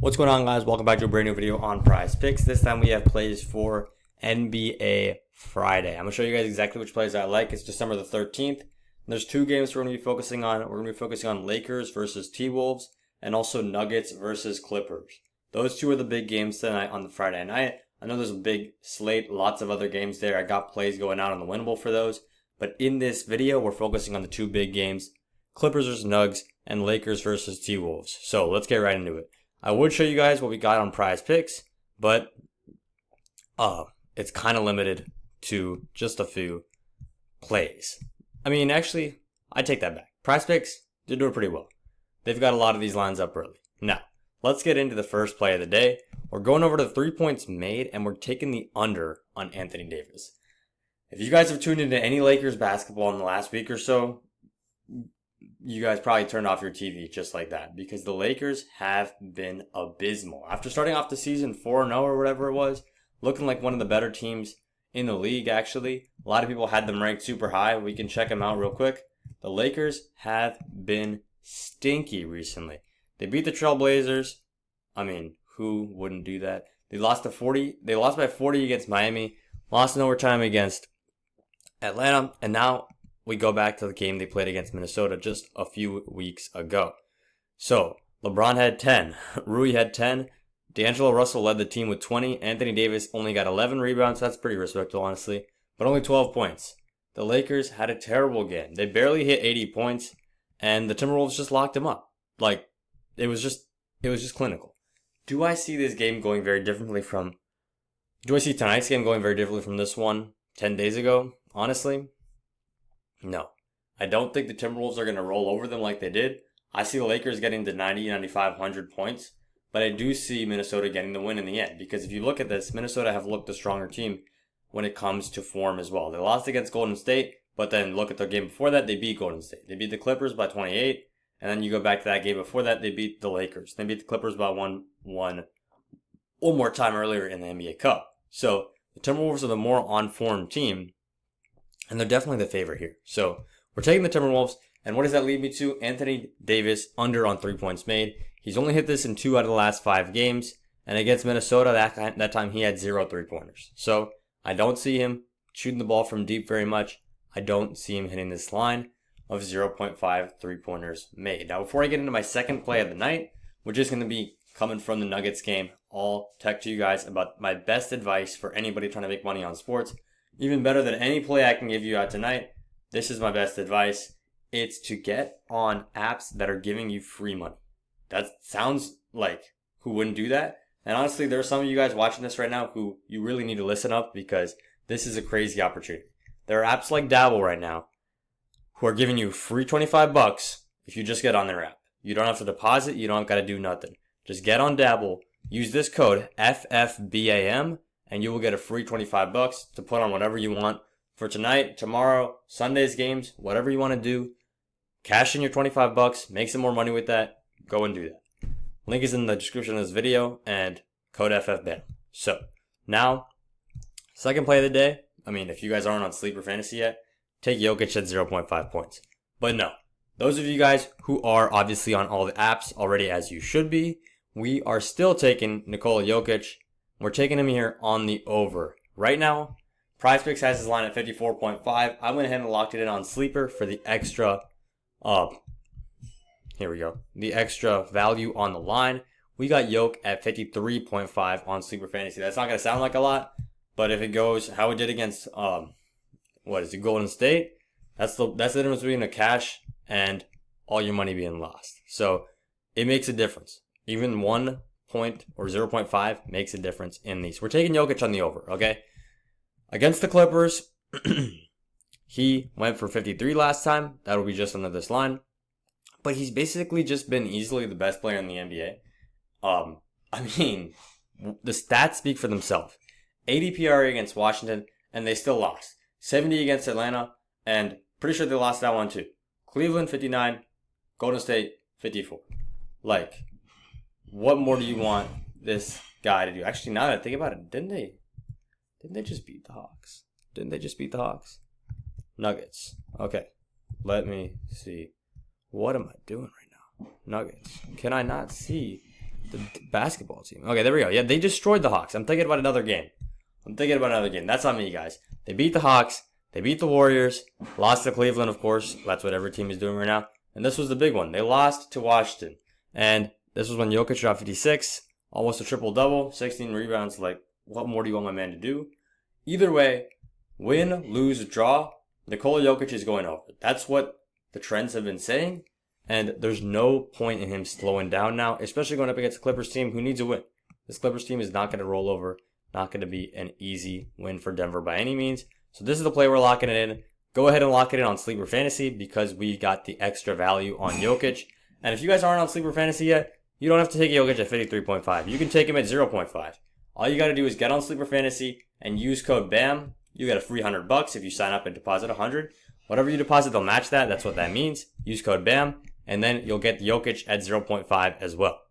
What's going on, guys? Welcome back to a brand new video on PrizePicks. This time we have plays for NBA Friday. I'm going to show you guys exactly which plays I like. It's December the 13th. There's two games we're going to be focusing on. We're going to be focusing on Lakers versus T-Wolves and also Nuggets versus Clippers. Those two are the big games tonight on the Friday night. I know there's a big slate, lots of other games there. I got plays going out on the winnable for those. But in this video, we're focusing on the two big games, Clippers versus Nugs and Lakers versus T-Wolves. So let's get right into it. I would show you guys what we got on PrizePicks, but it's kind of limited to just a few plays. I mean, actually, I take that back. PrizePicks, they're doing pretty well. They've got a lot of these lines up early. Now, let's get into the first play of the day. We're going over to the 3 points made, and we're taking the under on Anthony Davis. If you guys have tuned into any Lakers basketball in the last week or so, you guys probably turned off your TV just like that, because the Lakers have been abysmal. After starting off the season 4-0 or whatever it was, looking like one of the better teams in the league, actually. A lot of people had them ranked super high. We can check them out real quick. The Lakers have been stinky recently. They beat the Trailblazers. I mean, who wouldn't do that? They lost by 40 against Miami, lost in overtime against Atlanta, and now we go back to the game they played against Minnesota just a few weeks ago. So, LeBron had 10, Rui had 10, D'Angelo Russell led the team with 20, Anthony Davis only got 11 rebounds, that's pretty respectable, honestly, but only 12 points. The Lakers had a terrible game. They barely hit 80 points, and the Timberwolves just locked them up. Like, it was just clinical. Do I see tonight's game going very differently from this one 10 days ago? Honestly, no. I don't think the Timberwolves are going to roll over them like they did. I see the Lakers getting to 90, 95, 100 points. But I do see Minnesota getting the win in the end. Because if you look at this, Minnesota have looked the stronger team when it comes to form as well. They lost against Golden State, but then look at the game before that, they beat Golden State. They beat the Clippers by 28. And then you go back to that game before that, they beat the Lakers. They beat the Clippers by one more time earlier in the NBA Cup. So the Timberwolves are the more on-form team. And they're definitely the favorite here. So we're taking the Timberwolves. And what does that lead me to? Anthony Davis under on 3 points made. He's only hit this in 2 out of the last 5 games. And against Minnesota, that time he had 0 3-pointers. So I don't see him shooting the ball from deep very much. I don't see him hitting this line of 0.5 3-pointers made. Now, before I get into my second play of the night, which is going to be coming from the Nuggets game, I'll talk to you guys about my best advice for anybody trying to make money on sports. Even better than any play I can give you out tonight, this is my best advice. It's to get on apps that are giving you free money. That sounds like who wouldn't do that? And honestly, there are some of you guys watching this right now who you really need to listen up, because this is a crazy opportunity. There are apps like Dabble right now who are giving you free $25 if you just get on their app. You don't have to deposit. You don't got to do nothing. Just get on Dabble. Use this code FFBAM. And you will get a free $25 to put on whatever you want for tonight, tomorrow, Sunday's games, whatever you want to do. Cash in your $25, make some more money with that. Go and do that. Link is in the description of this video and code FFBAM. So now, second play of the day. I mean, if you guys aren't on Sleeper Fantasy yet, take Jokic at 0.5 points. But no, those of you guys who are obviously on all the apps already, as you should be, we are still taking Nikola Jokic. We're taking him here on the over. Right now, PrizePicks has his line at 54.5. I went ahead and locked it in on Sleeper for the extra, here we go. The extra value on the line. We got Jokic at 53.5 on Sleeper Fantasy. That's not going to sound like a lot, but if it goes how it did against, Golden State, that's the difference between a cash and all your money being lost. So it makes a difference. Even 1 point or 0.5 makes a difference in these. We're taking Jokic on the over, okay? Against the Clippers, he went for 53 last time. That'll be just under this line. But he's basically just been easily the best player in the NBA. I mean, the stats speak for themselves. 80 PRA against Washington, and they still lost. 70 against Atlanta, and pretty sure they lost that one too. Cleveland, 59. Golden State, 54. Like, what more do you want this guy to do? Actually, now that I think about it, didn't they just beat the Hawks? Nuggets. Okay. Let me see. What am I doing right now? Nuggets. Can I not see The basketball team. Okay, there we go. Yeah, they destroyed the Hawks. I'm thinking about another game. That's on me, guys. They beat the Hawks. They beat the Warriors. Lost to Cleveland, of course. That's what every team is doing right now. And this was the big one. They lost to Washington. And this was when Jokic dropped 56. Almost a triple-double. 16 rebounds. Like, what more do you want my man to do? Either way, win, lose, draw, Nikola Jokic is going over. That's what the trends have been saying. And there's no point in him slowing down now, especially going up against the Clippers team who needs a win. This Clippers team is not going to roll over. Not going to be an easy win for Denver by any means. So this is the play we're locking it in. Go ahead and lock it in on Sleeper Fantasy because we got the extra value on Jokic. And if you guys aren't on Sleeper Fantasy yet, you don't have to take Jokic at 53.5. You can take him at 0.5. All you got to do is get on Sleeper Fantasy and use code BAM. You get a free $100 if you sign up and deposit $100. Whatever you deposit, they'll match that. That's what that means. Use code BAM. And then you'll get Jokic at 0.5 as well.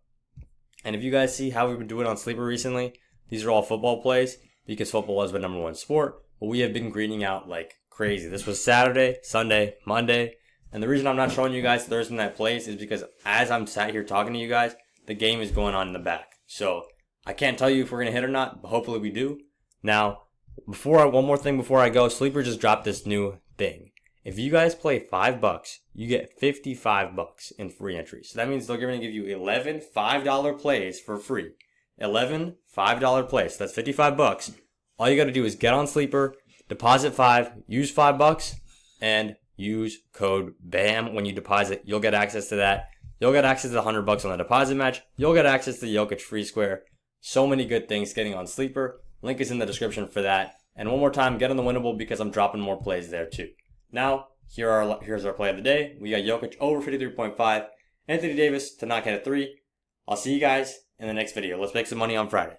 And if you guys see how we've been doing on Sleeper recently, these are all football plays because football is the number one sport. But we have been greening out like crazy. This was Saturday, Sunday, Monday. And the reason I'm not showing you guys Thursday night plays is because as I'm sat here talking to you guys, the game is going on in the back. So I can't tell you if we're going to hit or not, but hopefully we do. Now, one more thing before I go, Sleeper just dropped this new thing. If you guys play $5, you get $55 in free entries. So that means they're going to give you 11 $5 plays for free. 11 $5 plays. So that's $55. All you got to do is get on Sleeper, deposit 5, use $5, and use code BAM when you deposit. You'll get access to that. You'll get access to the $100 on the deposit match. You'll get access to the Jokic free square. So many good things getting on Sleeper. Link is in the description for that. And one more time, get on the Winnable because I'm dropping more plays there too. Now, here's our play of the day. We got Jokic over 53.5. Anthony Davis to knock in at 3. I'll see you guys in the next video. Let's make some money on Friday.